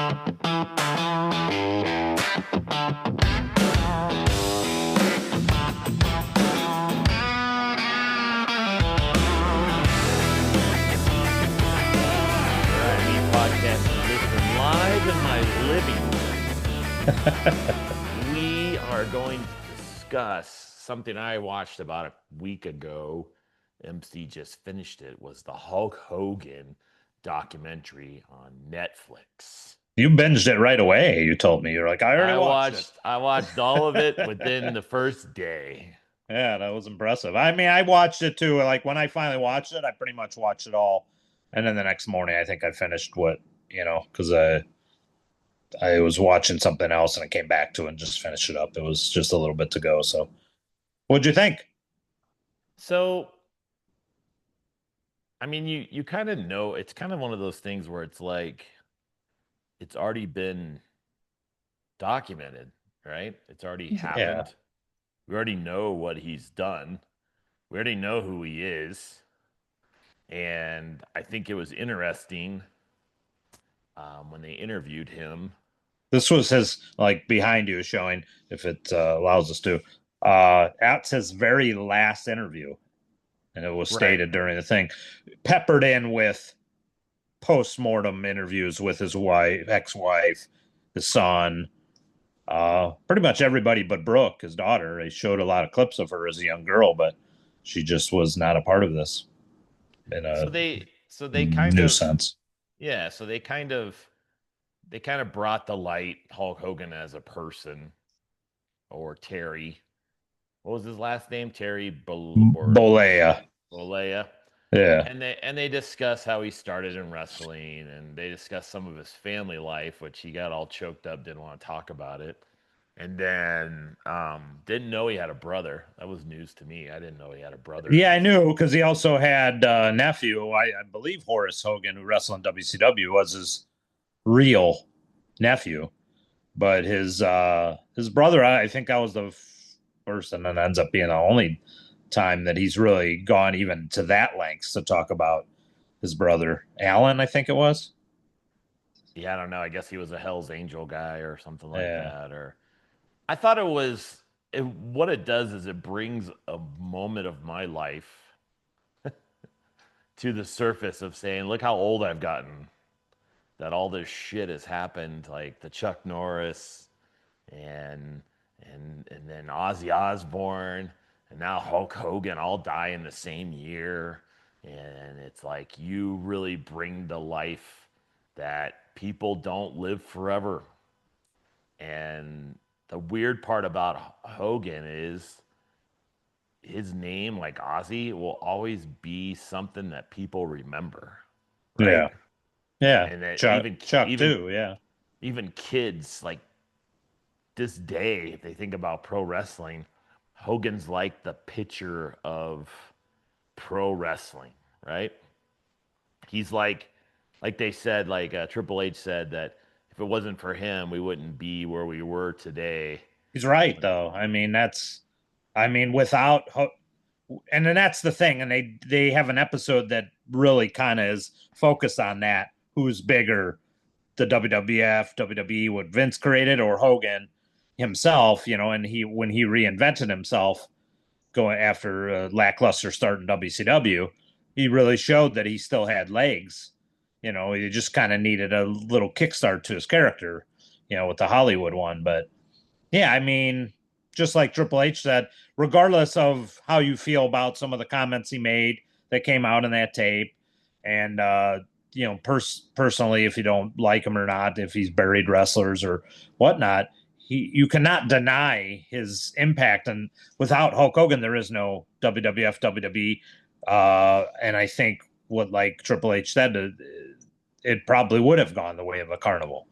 We are going to discuss something I watched about a week ago. MC just finished it. Was the Hulk Hogan documentary on Netflix. You binged it right away. You told me. You're like, I already watched it. I watched all of it within the first day. Yeah, that was impressive. I mean, I watched it too. Like when I finally watched it, I pretty much watched it all. And then the next morning, I think I finished because I was watching something else and I came back to it and just finished it up. It was just a little bit to go. So, what'd you think? So, I mean, you kind of know it's kind of one of those things where it's like it's already been documented, right? It's already Yeah. happened. We already know what he's done. We already know who he is. And I think it was interesting when they interviewed him. This was his, like, behind you showing, if it allows us to. That's his very last interview. And it was Right. stated during the thing, peppered in with post-mortem interviews with his wife, ex-wife, his son, pretty much everybody but Brooke, his daughter. They showed a lot of clips of her as a young girl, but she just was not a part of this in a So they kind new of sense. yeah, so they kind of brought the light Hulk Hogan as a person, or Terry. What was his last name? Terry Bolea. Bollea. Yeah. And they discuss how he started in wrestling, and they discuss some of his family life, which he got all choked up, didn't want to talk about it. And then didn't know he had a brother. That was news to me. I didn't know he had a brother. Yeah, I knew because he also had a nephew. I believe Horace Hogan, who wrestled in WCW, was his real nephew. But his brother, I think that was the first, and then ends up being the only time that he's really gone even to that lengths to talk about his brother Alan. I think it was. Yeah, I don't know. I guess he was a Hell's Angel guy or something like Yeah, that. Or I thought what it does is it brings a moment of my life to the surface of saying, look how old I've gotten. That all this shit has happened, like the Chuck Norris and and then Ozzy Osbourne and now Hulk Hogan all die in the same year. And it's like you really bring to life that people don't live forever. And the weird part about Hogan is his name, like Ozzy, will always be something that people remember, right? yeah, yeah. And that Chuck, even Chuck even too. Yeah, even kids like this day, if they think about pro wrestling, Hogan's like the picture of pro wrestling, right? He's like they said, like Triple H said that if it wasn't for him, we wouldn't be where we were today. he's right though. I mean, and then that's the thing, and they have an episode that really kind of is focused on that. Who's bigger, the WWF, WWE, what Vince created, or Hogan himself? And he when he reinvented himself, going after a lackluster start in WCW, he really showed that he still had legs. He just kind of needed a little kickstart to his character, with the Hollywood one. But yeah, I mean, just like Triple H said, regardless of how you feel about some of the comments he made that came out in that tape, and personally, if you don't like him or not, if he's buried wrestlers or whatnot, you cannot deny his impact. And without Hulk Hogan, there is no WWF, WWE, and I think what like Triple H said, it probably would have gone the way of a carnival.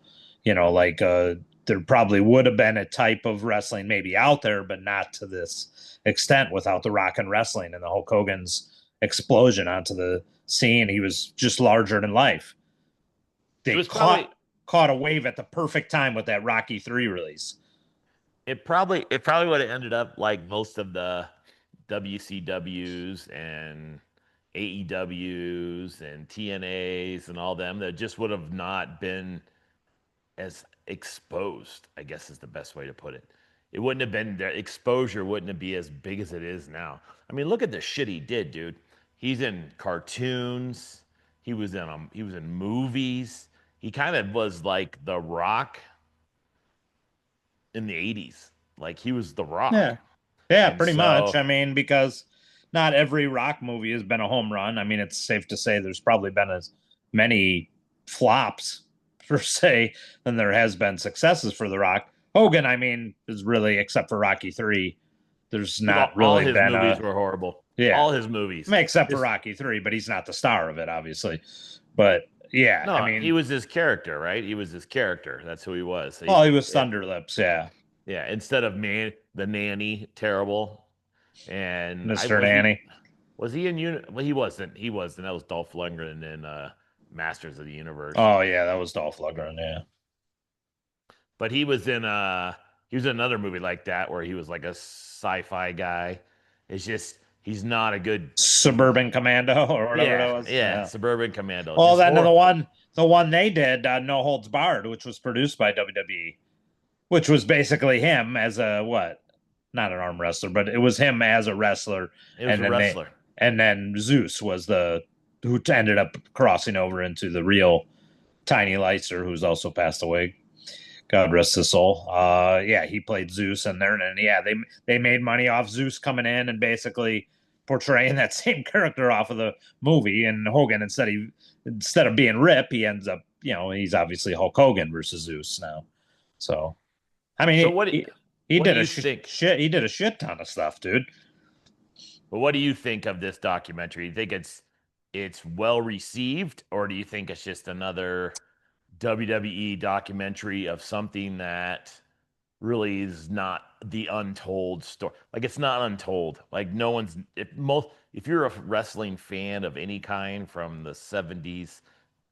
Like there probably would have been a type of wrestling maybe out there, but not to this extent without the Rock and Wrestling and the Hulk Hogan's explosion onto the scene. He was just larger than life. It They was probably caught a wave at the perfect time with that Rocky 3 release. it probably would have ended up like most of the WCWs and AEWs and TNAs and all them that just would have not been as exposed, I guess is the best way to put it. It wouldn't have been the exposure wouldn't be as big as it is now. I mean, look at the shit he did, dude. He's in cartoons. He was in movies. He kind of was like The Rock in the 80s. Like he was The Rock. Yeah. Yeah, And pretty much. so, I mean, because not every Rock movie has been a home run. I mean, it's safe to say there's probably been as many flops, per se, than there has been successes for The Rock. Hogan, I mean, is really, except for Rocky 3, there's dude, not all really his been movies a, were horrible. yeah, All his I movies. mean, except for His Rocky 3, but he's not the star of it, obviously. But yeah, I No, he mean, was his character, right? He was his character. That's who he was. well, he was Thunder Lips, yeah, Yeah, instead of man, the nanny, terrible. And I Mr. Nanny. was he in unit? Well, he wasn't. He wasn't. That was Dolph Lundgren in Masters of the Universe. Oh, yeah, that was Dolph Lundgren, yeah. But he was in another movie like that where he was like a sci-fi guy. It's just he's not a good. Suburban Commando or whatever Yeah, that was. yeah, Yeah. Suburban Commando. Well, Just then horror. the one they did, No Holds Barred, which was produced by WWE, which was basically him as a what? Not an arm wrestler, but it was him as a wrestler, It was and a then they wrestler. and then Zeus was the who ended up crossing over into the real Tiny Licer, who's also passed away. God rest his soul. Yeah, he played Zeus in there, and yeah, they made money off Zeus coming in and basically portraying that same character off of the movie. And Hogan, instead of being Rip, he ends up, he's obviously Hulk Hogan versus Zeus now. So, I So mean, what? he What do did a you think? shit. He did a shit ton of stuff, dude. But what do you think of this documentary? Do you think it's well received, or do you think it's just another WWE documentary of something that really is not the untold story? Like it's not untold. Like no one's if you're a wrestling fan of any kind from the 70s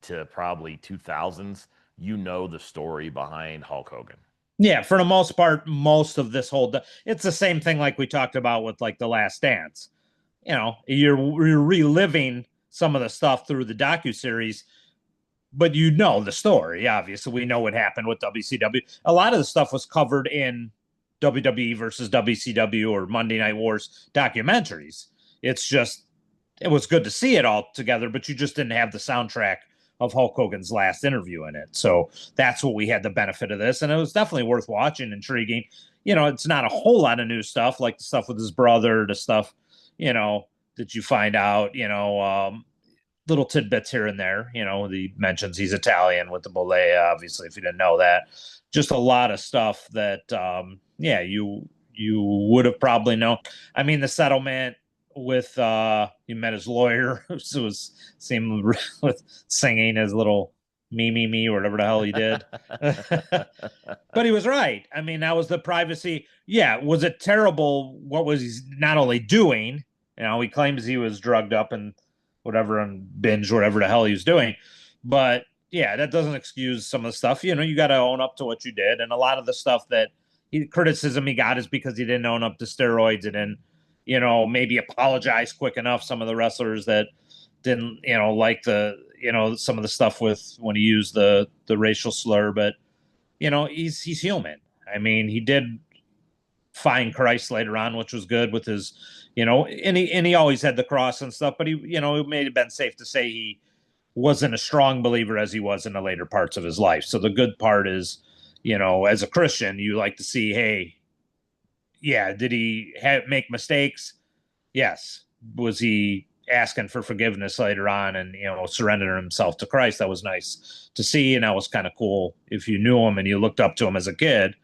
to probably 2000s, you know the story behind Hulk Hogan. Yeah, for the most part, most of this it's the same thing like we talked about with like The Last Dance. You're reliving some of the stuff through the docu-series, but you know the story. Obviously, we know what happened with WCW. A lot of the stuff was covered in WWE versus WCW or Monday Night Wars documentaries. It's just it was good to see it all together, but you just didn't have the soundtrack of Hulk Hogan's last interview in it. So that's what we had the benefit of this, and it was definitely worth watching, intriguing. It's not a whole lot of new stuff like the stuff with his brother, the stuff, that you find out, little tidbits here and there. The mentions he's Italian with the Bolea, obviously, if you didn't know that. Just a lot of stuff that, yeah, you would have probably known. I mean, the settlement with he met his lawyer, so was seemed with singing his little me or whatever the hell he did. But he was right. I mean, that was the privacy. Yeah, was it terrible? What was he not only doing? He claims he was drugged up and whatever and binge whatever the hell he was doing. But yeah, that doesn't excuse some of the stuff. You got to own up to what you did, and a lot of the stuff that criticism he got is because he didn't own up to steroids and then, maybe apologize quick enough. Some of the wrestlers that didn't, like some of the stuff with when he used the racial slur, but he's human. I mean, he did find Christ later on, which was good with his, and he always had the cross and stuff, but it may have been safe to say he wasn't a strong believer as he was in the later parts of his life. So the good part is, as a Christian, you like to see, hey, yeah, did he make mistakes? Yes. Was he asking for forgiveness later on and, surrendering himself to Christ? That was nice to see. And that was kind of cool. If you knew him and you looked up to him as a kid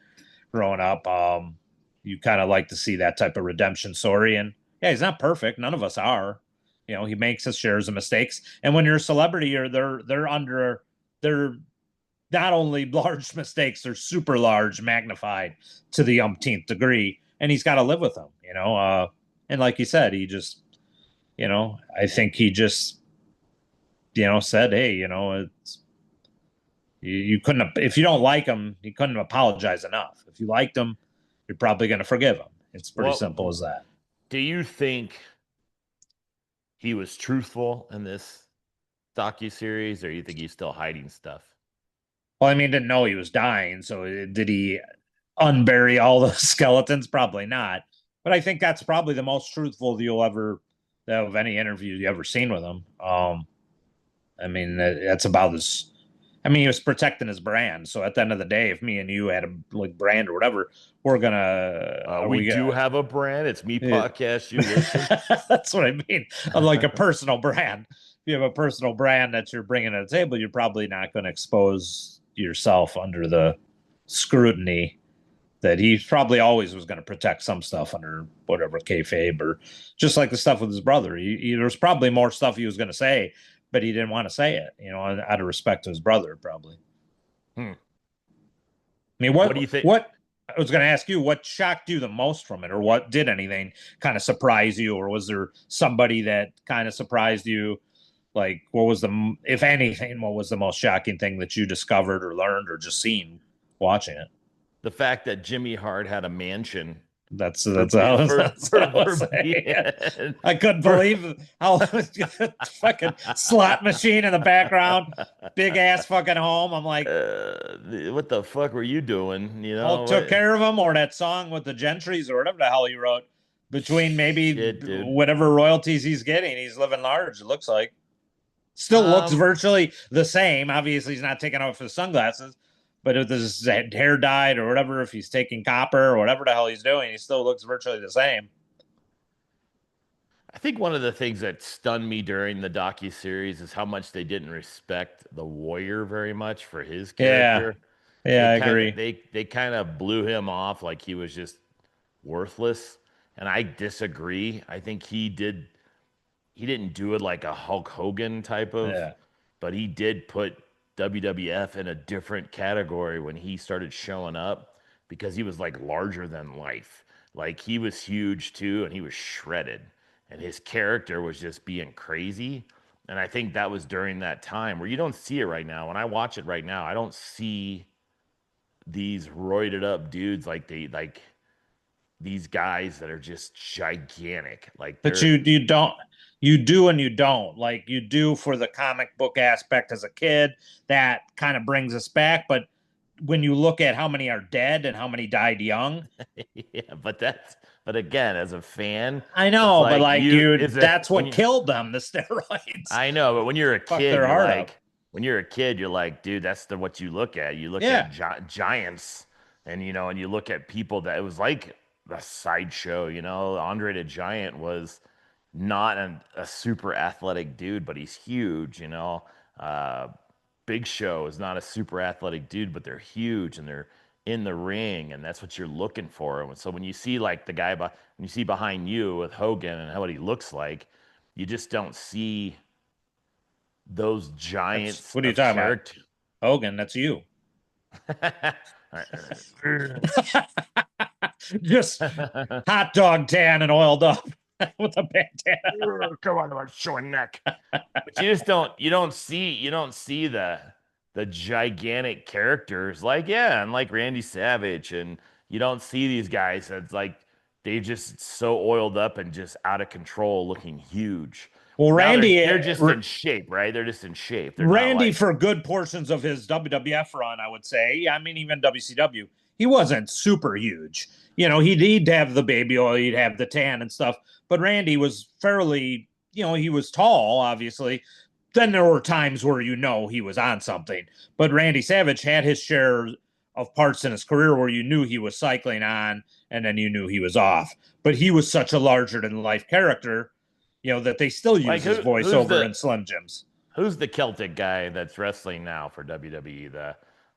growing up, you kind of like to see that type of redemption story. And yeah, he's not perfect. None of us are. He makes his shares of mistakes. And when you're a celebrity, they're not only large mistakes, they're super large, magnified to the umpteenth degree. And he's got to live with them, and like you said, he just, I think he just, said, hey, it's, you couldn't have, if you don't like him, you couldn't apologize enough. If you liked him, you're probably going to forgive him. It's pretty Well, simple as that. do you think he was truthful in this docu series, or you think he's still hiding stuff? Well, I mean, didn't know he was dying, so did he unbury all the skeletons? Probably not. But I think that's probably the most truthful you'll ever of any interview you ever seen with him. I mean, that's about as. I mean, he was protecting his brand. So at the end of the day, if me and you had a like brand or whatever, we're gonna. Are We we do gonna? have a brand. It's Me Yeah. Podcast You Listen. That's what I mean. Of like a personal brand. If you have a personal brand that you're bringing to the table, you're probably not going to expose yourself under the scrutiny that he probably always was going to protect some stuff under whatever kayfabe or just like the stuff with his brother. There's probably more stuff he was going to say, but he didn't want to say it, out of respect to his brother, probably. Hmm. I mean, What do you think? what I was going to ask you, what shocked you the most from it, or what did anything kind of surprise you, or was there somebody that kind of surprised you? Like, what was if anything, what was the most shocking thing that you discovered or learned or just seen watching it? The fact that Jimmy Hart had a mansion That's for that's, be, that's what I for was saying. being I couldn't for believe how fucking slot machine in the background, big ass fucking home. I'm like, what the fuck were you doing? You oh, know took what? care of him, or that song with the Gentrys or whatever the hell he wrote. Between maybe Shit, dude. whatever royalties he's getting, he's living large. It looks like. Still looks Um, virtually the same. Obviously, he's not taking off his sunglasses, but if his hair dyed or whatever, if he's taking copper or whatever the hell he's doing, he still looks virtually the same. I think one of the things that stunned me during the docu-series is how much they didn't respect the Warrior very much for his Yeah, character. yeah, They I kind of agree. they kind of blew him off like he was just worthless, and I disagree. I think he didn't do it like a Hulk Hogan type of, Yeah. but he did put WWF in a different category when he started showing up because he was like larger than life. Like he was huge too, and he was shredded, and his character was just being crazy. And I think that was during that time where you don't see it right now. When I watch it right now, I don't see these roided up dudes like these guys that are just gigantic. Like But they're you do and you don't. Like you do for the comic book aspect as a kid, that kind of brings us back. But when you look at how many are dead and how many died young, yeah, but again, as a fan, I it's know, but like like you you is it that's when what you killed them, the steroids. I know, but when you're a Fuck kid, their heart up. when you're a kid, you're like, dude, that's the what you look at. You look Yeah. at giants, and and you look at people that it was like a sideshow. Andre the Giant was not a super athletic dude, but he's huge. Uh, Big Show is not a super athletic dude, but they're huge and they're in the ring, and that's what you're looking for. And so when you see like when you see behind you with Hogan and what he looks like, you just don't see those That's giants what are you of talking about? character. Hogan, that's you. All Just right. hot dog tan and oiled up with a bandana. Come on, my short neck. But you don't see the gigantic characters like yeah, and like Randy Savage, and you don't see these guys that's like they just so oiled up and just out of control, looking huge. Well, Now they're just in shape, right? They're just in shape. They're not Randy, like for good portions of his WWF run, I would say, I mean, even WCW, he wasn't super huge. He'd have the baby oil, he'd have the tan and stuff, but Randy was fairly, he was tall, obviously. Then there were times where he was on something, but Randy Savage had his share of parts in his career where you knew he was cycling on, and then you knew he was off. But he was such a larger than life character, that they still use his voiceover in Slim Jims. who's the Celtic guy that's wrestling now for WWE?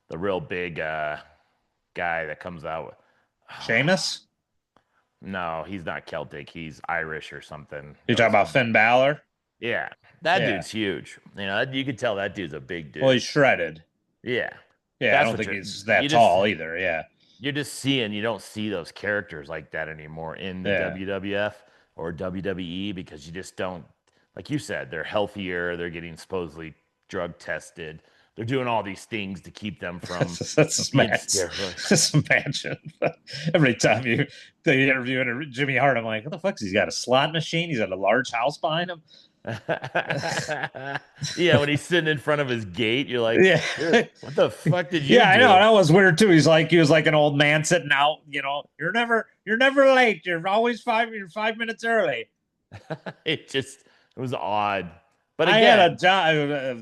The real big guy that comes out with Sheamus? no, he's not Celtic. He's Irish or something. You're talking about Finn Balor? Yeah, that Yeah. dude's huge. You could tell that dude's a big Well, dude. he's shredded. Yeah, Yeah, I that's don't what think you're. he's that You just tall either. Yeah. you're just seeing. You don't see those characters like that anymore in the Yeah. WWF or WWE because you just don't. Like you said, they're healthier. They're getting supposedly drug tested. They're doing all these things to keep them from That's being mad. steroid. Just imagine every time they interview Jimmy Hart, I'm like, what the fuck? He's got a slot machine. He's got a large house behind him. Yeah, when he's sitting in front of his gate, you're like, Yeah. "Dude, what the fuck did you Yeah, I know. do?" That was weird too. He was like an old man sitting out, you're never late. You're 5 minutes early. It was odd. But I had again, a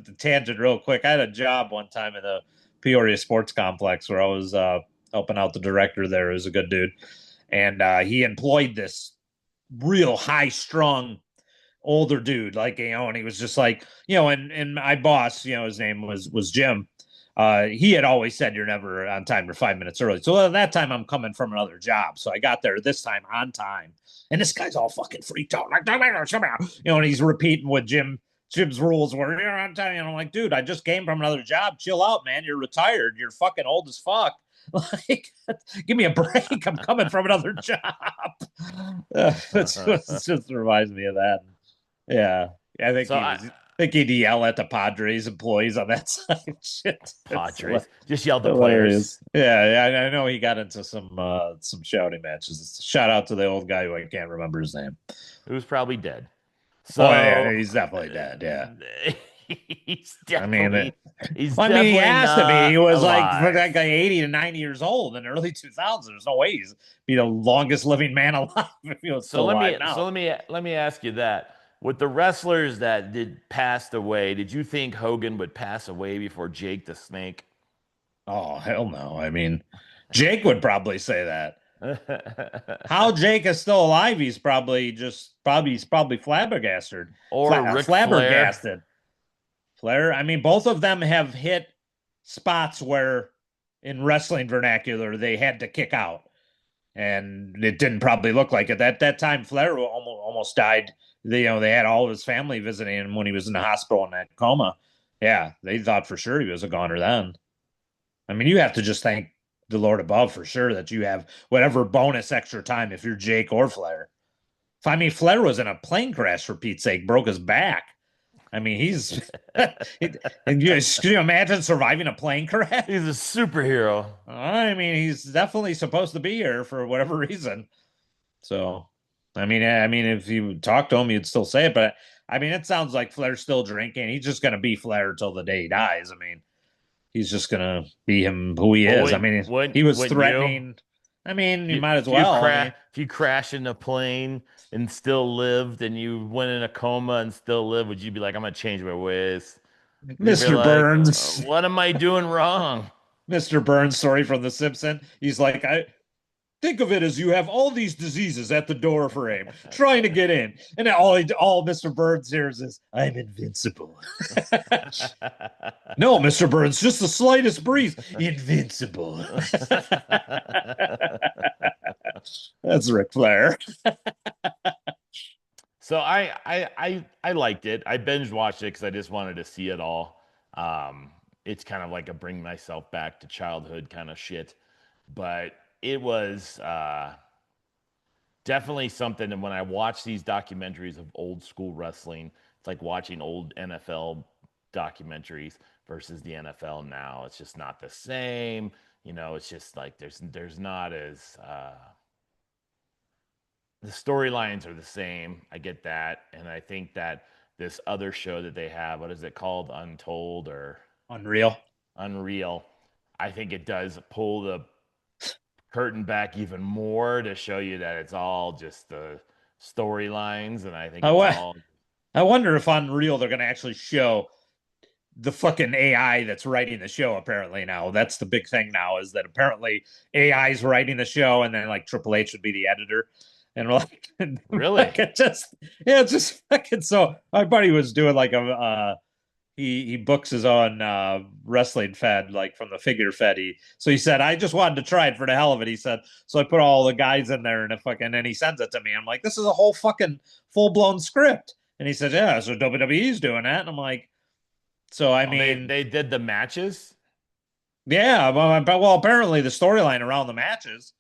job, tangent real quick. I had a job one time in the Peoria Sports Complex where I was helping out the director there. He was a good dude. And he employed this real high strung older dude, like, and he was just like, and my boss, his name was Jim. He had always said you're never on time, you're 5 minutes early. So at that time I'm coming from another job. So I got there this time on time. And this guy's all fucking freaked out, like, and he's repeating what Jim's rules were. You're on time. And I'm like, dude, I just came from another job. Chill out, man. You're retired. You're fucking old as fuck. Like, give me a break. I'm coming from another job. It just reminds me of that. Yeah, I think so he I was. I think he'd yell at the Padres employees on that side. Shit, it's Padres just yelled the players. hilarious. Yeah, I know he got into some shouting matches. Shout out to the old guy who I can't remember his name. It was probably dead. Oh yeah, So he's definitely dead. Yeah, he's I mean, definitely he's he definitely has to be. not He was like for alive. that guy 80 to 90 years old in the early 2000s. There's no way he's be the longest living man alive if he was So still let alive me now. let me ask you that. With the wrestlers that did passed away, did you think Hogan would pass away before Jake the Snake? Oh hell no! I mean, Jake would probably say that. How Jake is still alive? He's probably flabbergasted. Or Ric Flair? Flabbergasted. Flair. I mean, both of them have hit spots where, in wrestling vernacular, they had to kick out, and it didn't probably look like it. That time, Flair almost died. They had all of his family visiting him when he was in the hospital in that coma. Yeah, they thought for sure he was a goner then. I mean, you have to just thank the Lord above for sure that you have whatever bonus extra time if you're Jake or Flair. I mean, Flair was in a plane crash for Pete's sake, broke his back. I mean, he's and can you imagine surviving a plane crash? He's a superhero. I mean, he's definitely supposed to be here for whatever reason. So, I mean, if you talk to him, you'd still say it. But I mean, it sounds like Flair's still drinking. He's just going to be Flair until the day he dies. I mean, he's just gonna be him who he But is. I mean, he was wouldn't you? threatening. I mean, you If might as well. I mean, if you crash in a plane and still lived, and you went in a coma and still lived, would you be like, I'm gonna change my ways? You'd be Mr. like, Burns, what am I doing wrong? Mr. Burns, story from The Simpsons. He's like, I think of it as you have all these diseases at the door frame trying to get in, and all Mr. Burns hears is, "I'm invincible." No, Mr. Burns, just the slightest breeze, invincible. That's Ric Flair. So I liked it. I binge watched it because I just wanted to see it all. It's kind of like a bring myself back to childhood kind of shit, but it was definitely something. And when I watch these documentaries of old school wrestling, it's like watching old NFL documentaries versus the NFL now. It's just not the same. It's just like there's not as the storylines are the same. I get that, and I think that this other show that they have, what is it called, Untold or Unreal. Unreal? I think it does pull the curtain back even more to show you that it's all just the storylines, and I think it's I, all I wonder if Unreal they're going to actually show the fucking AI that's writing the show. Apparently now that's the big thing now is that apparently AI is writing the show, and then like Triple H would be the editor. And like, really. it just yeah, just fucking. So my buddy was doing like a he books his own wrestling fed like from the figure fed. He said I just wanted to try it for the hell of it. He said so I put all the guys in there and and he sends it to me. I'm like, this is a whole fucking full blown script. And he said, yeah, so WWE's doing that. And I'm like, so I Oh, they mean, they did the matches. yeah, well, apparently the storyline around the matches,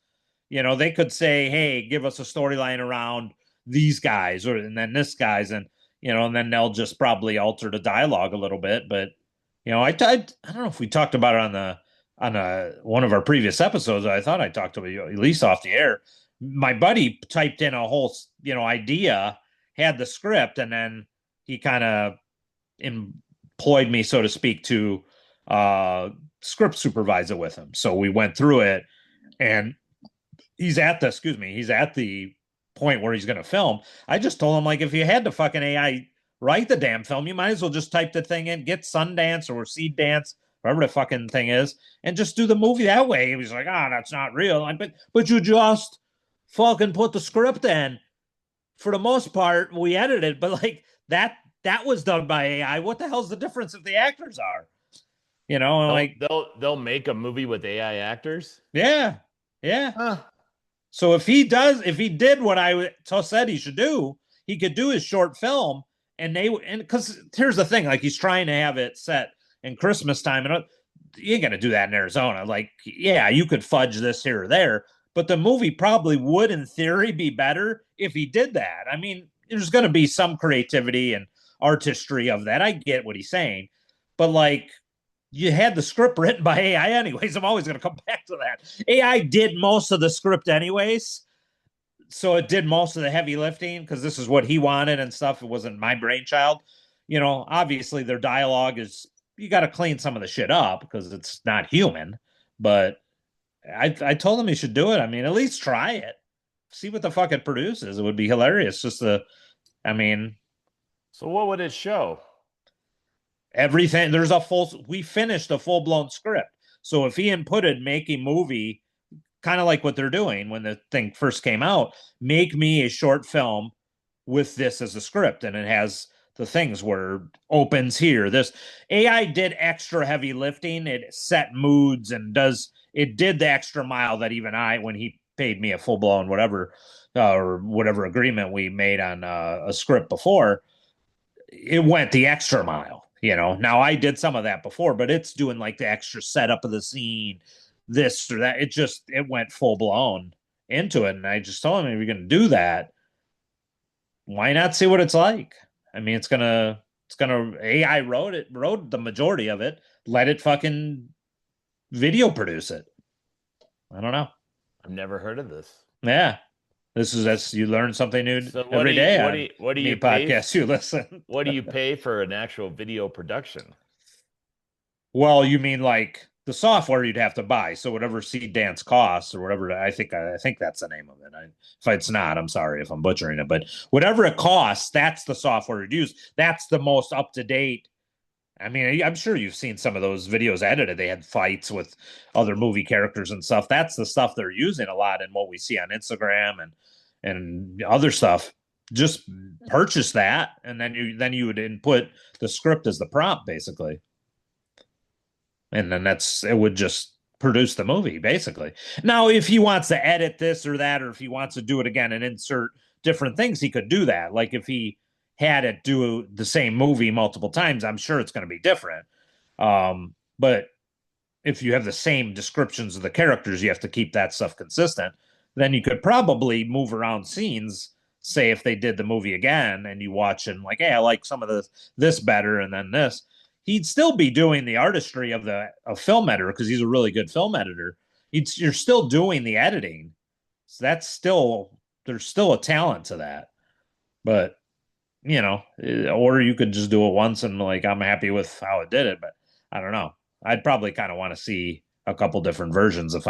they could say, hey, give us a storyline around these guys and then this guys, and then they'll just probably alter the dialogue a little bit. But I don't know if we talked about it on one of our previous episodes. I thought I talked to you at least off the air. My buddy typed in a whole idea, had the script, and then he kind of employed me, so to speak, to uh, script supervise it with him. So we went through it, and he's at the point where he's going to film. I just told him, like, if you had to fucking AI write the damn film, you might as well just type the thing in, get Sundance or Seed Dance, whatever the fucking thing is, and just do the movie that way. He was like, "Ah, oh, that's not real." But you just fucking put the script in. For the most part, we edited, but like that was done by AI. What the hell's the difference if the actors are? You know, like, They'll make a movie with AI actors. yeah, yeah. Huh. So if he did what I said he should do, he could do his short film, and because here's the thing, like he's trying to have it set in Christmas time, and you ain't gonna do that in Arizona. Like, yeah, you could fudge this here or there, but the movie probably would, in theory, be better if he did that. I mean, there's gonna be some creativity and artistry of that. I get what he's saying, but like you had the script written by AI anyways. I'm always going to come back to that. AI did most of the script anyways. So it did most of the heavy lifting because this is what he wanted and stuff. It wasn't my brainchild. You know, obviously their dialogue is, you got to clean some of the shit up because it's not human. But I told him he should do it. I mean, at least try it. See what the fuck it produces. It would be hilarious. I mean, So what would it show? everything. We finished a full blown script. So if he inputted make a movie, kind of like what they're doing when the thing first came out, make me a short film with this as a script, and it has the things where it opens here. This AI did extra heavy lifting. It set moods and it did the extra mile that even when he paid me a full blown whatever or whatever agreement we made on a script before, it went the extra mile. You know, now I did some of that before, but it's doing like the extra setup of the scene, this or that. It went full blown into it. And I just told him, if you're going to do that, why not see what it's like? I mean, AI wrote the majority of it. Let it fucking video produce it. I don't know. I've never heard of this. Yeah. This is as you learn something new So every day on what do me you pay? podcast you listen. What do you pay for an actual video production? Well, you mean like the software you'd have to buy. So whatever Seed Dance costs or whatever, I think that's the name of it. If it's not, I'm sorry if I'm butchering it, but whatever it costs, that's the software you'd use. That's the most up to date. I mean, I'm sure you've seen some of those videos edited. They had fights with other movie characters and stuff. That's the stuff they're using a lot in what we see on Instagram and other stuff. Just purchase that, and then you would input the script as the prompt, basically, and then it would just produce the movie basically. Now if he wants to edit this or that, or if he wants to do it again and insert different things, he could do that. Like if he had it do the same movie multiple times, I'm sure it's going to be different. But if you have the same descriptions of the characters, you have to keep that stuff consistent. Then you could probably move around scenes. Say if they did the movie again and you watch and like, hey, I like some of this better, and then this, he'd still be doing the artistry of film editor because he's a really good film editor. You're still doing the editing, so there's still a talent to that. But or you could just do it once and like I'm happy with how it did it. But I don't know. I'd probably kind of want to see a couple different versions if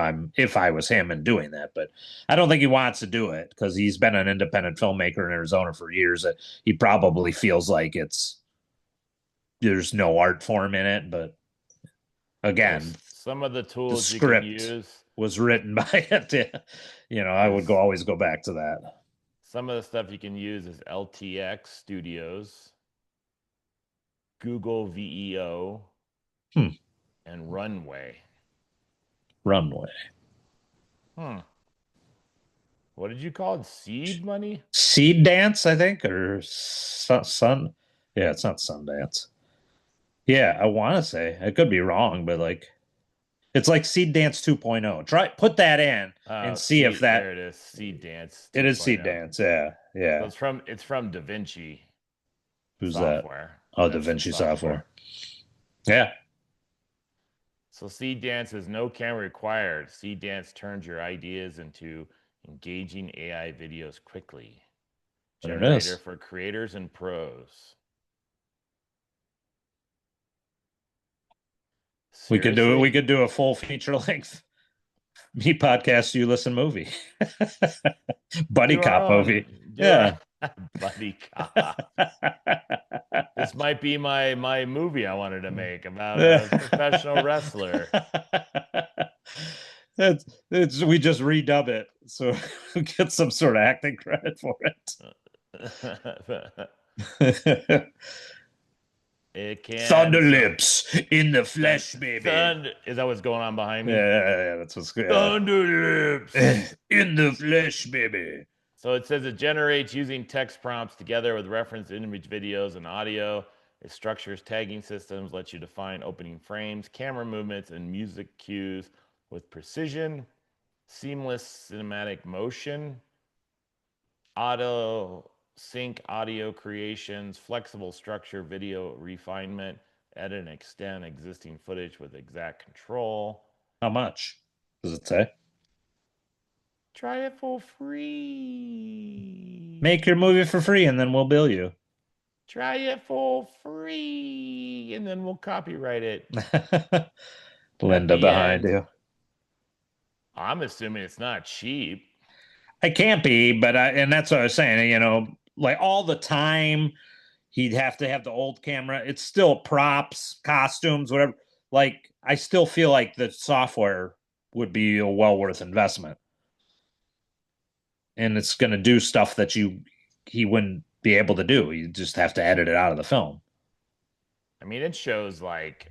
I was him and doing that. But I don't think he wants to do it because he's been an independent filmmaker in Arizona for years. That he probably feels like there's no art form in it. But Well, again, some of the the tools you can script use, was written by it. I would there's always go back to that. some of the stuff you can use is LTX Studios, Google VEO, Hmm. and Runway. Runway. Hmm. What did you call it? Seed money? Seed Dance, I think, or Sun. Yeah, it's not Sundance. Yeah, I want to say I could be wrong, but like it's like Seed Dance 2.0. Put that in and see if There that it is. Seed Dance it is Seed 2.0. Dance. Yeah, So yeah. it's from DaVinci Who's that? software. Oh, Production DaVinci software. software. Yeah, So Seed Dance is no camera required. Seed Dance turns your ideas into engaging AI videos quickly. there it Generator is. for creators and pros. We could do it. We Seriously? could do a full feature length me podcast you listen movie. Buddy Do our cop movie. own. Do our Yeah. buddy cop. This might be my movie I wanted to make about a professional wrestler. it's we just redub it so we get some sort of acting credit for it. It can Thunder so lips in the flesh, baby. Thunder is that what's going on behind me? Yeah, that's what's good. Thunder lips. In the flesh, baby. So it says it generates using text prompts together with reference image videos and audio. It structures tagging systems, lets you define opening frames, camera movements, and music cues with precision, seamless cinematic motion, auto sync audio creations, flexible structure, video refinement, edit and extend existing footage with exact control. How much does it say? Try it for free. Make your movie for free and then we'll bill you. Try it for free and then we'll copyright it. Linda behind you. I'm assuming it's not cheap. It can't be, but and that's what I was saying, like all the time he'd have to have the old camera. It's still props, costumes, whatever. Like I still feel like the software would be a well worth investment. And it's going to do stuff that he wouldn't be able to do. You just have to edit it out of the film. I mean, it shows like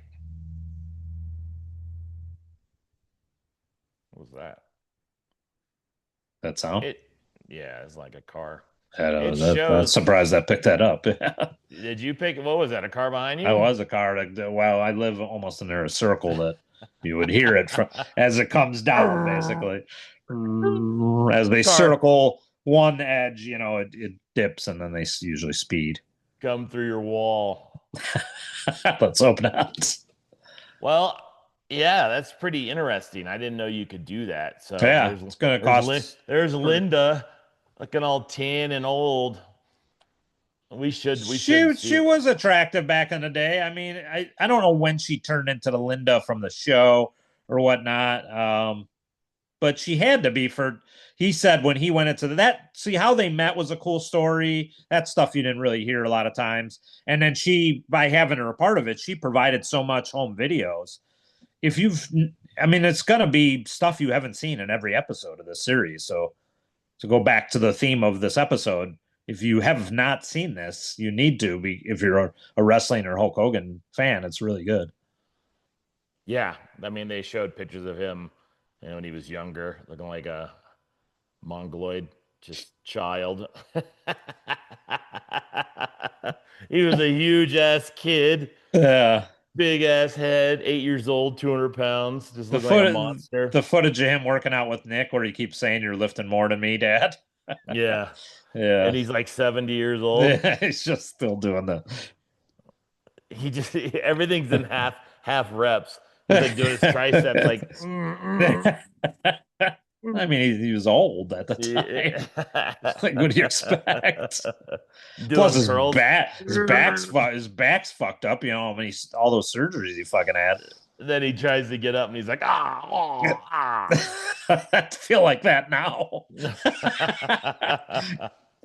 what was that? That sound? Yeah, it's like a car. I'm surprised I picked that up. Did you pick? What was that? A car behind you? I was a car. Well, I live almost in a circle that you would hear it from as it comes down, basically. As they circle one edge, it dips and then they usually speed. Come through your wall. Let's hope not. Well, yeah, that's pretty interesting. I didn't know you could do that. So yeah, it's going to cost. There's Linda, looking all tan and old. She was attractive back in the day. I mean, I don't know when she turned into the Linda from the show or whatnot. But she had to be he said when he went into that, see how they met was a cool story. That stuff you didn't really hear a lot of times. And then by having her a part of it, she provided so much home videos. It's going to be stuff you haven't seen in every episode of this series. So to go back to the theme of this episode, if you have not seen this, you need to if you're a wrestling or Hulk Hogan fan, it's really good. Yeah. I mean, they showed pictures of him, when he was younger, looking like a mongoloid, just child. He was a huge ass kid. Yeah. Big ass head, 8 years old, 200 pounds, just looking like a monster. The footage of him working out with Nick where he keeps saying you're lifting more than me, Dad. Yeah. Yeah. And he's like 70 years old. Yeah, he's just still doing that. Everything's in half reps. He's like doing his triceps like I mean, he was old at the time. Like, what do you expect? Plus, his back's fucked up. All those surgeries he fucking had. Then he tries to get up, and he's like, ah. I feel like that now.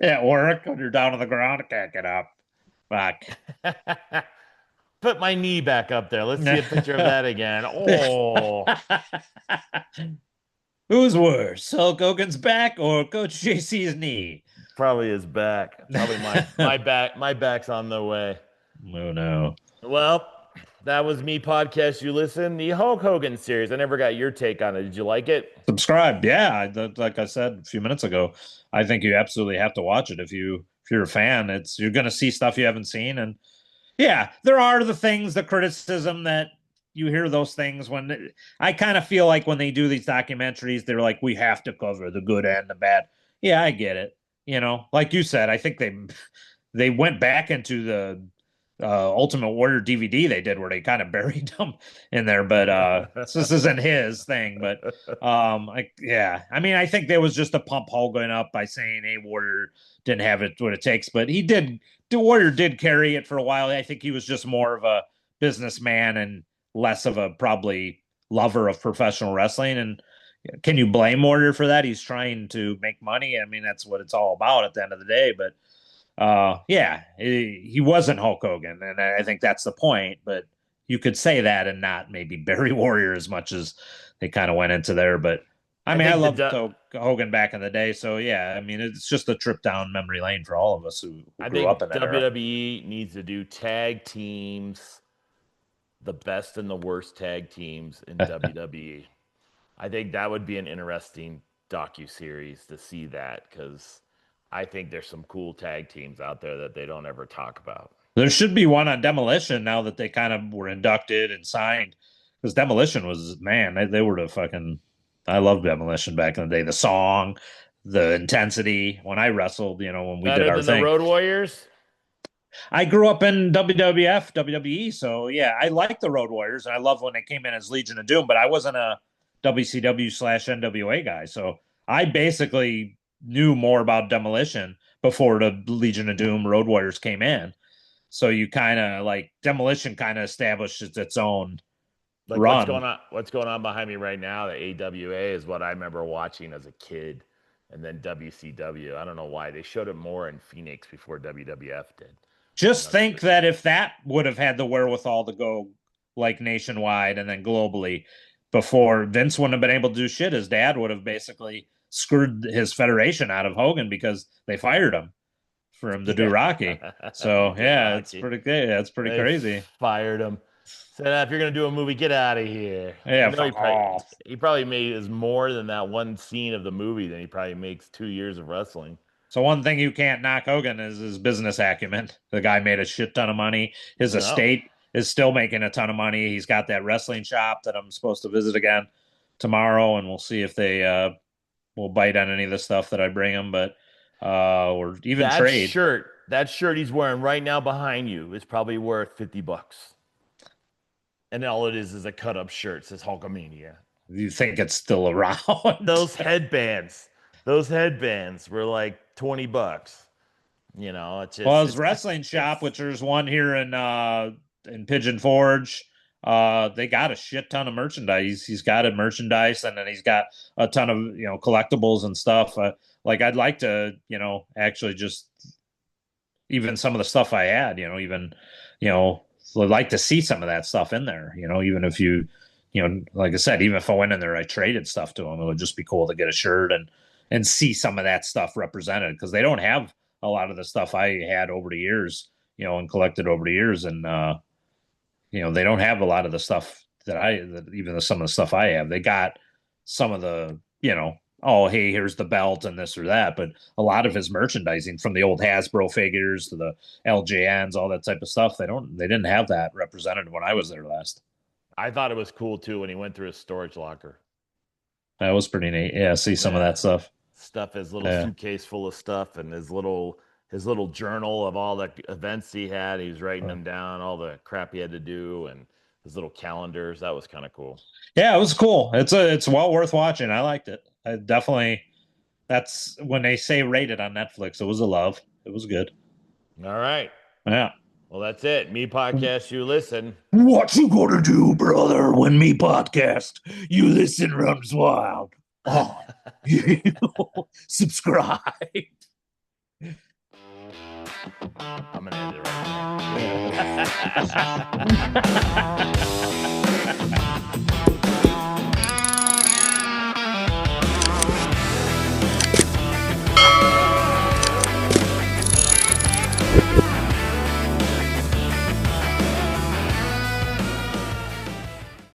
At work, when you're down on the ground, I can't get up. Fuck. Put my knee back up there. Let's see a picture of that again. Oh. Who's worse, Hulk Hogan's back or Coach JC's knee? Probably his back. Probably my back. My back's on the way. Oh no. Well, that was me podcast. You listen, the Hulk Hogan series. I never got your take on it. Did you like it? Subscribe. Yeah, like I said a few minutes ago, I think you absolutely have to watch it if you're a fan. You're going to see stuff you haven't seen, and yeah, there are the criticism that. You hear those things I kind of feel like when they do these documentaries, they're like, we have to cover the good and the bad. Yeah, I get it. Like you said, I think they went back into the Ultimate Warrior DVD they did where they kind of buried them in there. But this isn't his thing. But I think there was just a pump Hogan up by saying, hey, Warrior didn't have it what it takes. But the Warrior did carry it for a while. I think he was just more of a businessman and less of a probably lover of professional wrestling. And can you blame Warrior for that? He's trying to make money. I mean, that's what it's all about at the end of the day. But yeah, he wasn't Hulk Hogan, and I think that's the point. But you could say that and not maybe bury Warrior as much as they kind of went into there. But I I mean, I think loved Hogan back in the day. So yeah, I mean, it's just a trip down memory lane for all of us who I grew up in think that era. WWE needs to do tag teams, the best and the worst tag teams in WWE. I think that would be an interesting docu-series to see that, because I think there's some cool tag teams out there that they don't ever talk about. There should be one on Demolition now that they kind of were inducted and signed. Because Demolition was, man, they were the fucking. I loved Demolition back in the day. The song, the intensity. When I wrestled, when we did Better our than the thing. Road Warriors? I grew up in WWF, WWE. So yeah, I like the Road Warriors. And I love when they came in as Legion of Doom, but I wasn't a WCW/NWA guy. So I basically knew more about Demolition before the Legion of Doom Road Warriors came in. So you kind of like Demolition kind of established its own Like run. what's going on behind me right now, the AWA is what I remember watching as a kid. And then WCW. I don't know why. They showed it more in Phoenix before WWF did. Just think that if that would have had the wherewithal to go like nationwide and then globally before, Vince wouldn't have been able to do shit. His dad would have basically screwed his federation out of Hogan because they fired him for him to do Rocky. So yeah, Rocky. it's pretty good. Yeah, it's pretty crazy. Fired him. Said, if you're gonna do a movie, get out of here. Yeah, he probably made as more than that one scene of the movie than he probably makes 2 years of wrestling. So one thing you can't knock Hogan is his business acumen. The guy made a shit ton of money. His estate is still making a ton of money. He's got that wrestling shop that I'm supposed to visit again tomorrow, and we'll see if they will bite on any of the stuff that I bring them. But or even trade. That shirt he's wearing right now behind you is probably worth $50. And all it is a cut-up shirt. It says Hulkamania. You think it's still around? Those headbands were like $20. It's just his wrestling shop, which there's one here in Pigeon Forge. They got a shit ton of merchandise. He's got a merchandise, and then he's got a ton of collectibles and stuff. Like I'd like to actually just even some of the stuff I had, I'd like to see some of that stuff in there. Even if like I said, even if I went in there, I traded stuff to him. It would just be cool to get a shirt and see some of that stuff represented, because they don't have a lot of the stuff I had over the years, and collected over the years. And, they don't have a lot of the stuff that some of the stuff I have. They got some of the, oh, hey, here's the belt and this or that. But a lot of his merchandising, from the old Hasbro figures to the LJNs, all that type of stuff, they didn't have that represented when I was there last. I thought it was cool too when he went through his storage locker. That was pretty neat. Yeah, see some of that stuff. His little suitcase full of stuff, and his little journal of all the events he had. He was writing them down, all the crap he had to do, and his little calendars. That was kind of cool. Yeah, it was cool. It's well worth watching. I liked it. I definitely. That's when they say rated on Netflix. It was a love. It was good. All right. Yeah. Well, that's it. Me podcast, you listen. What you gonna do, brother, when me podcast, you listen runs wild? Oh, subscribe. I'm gonna end it right now.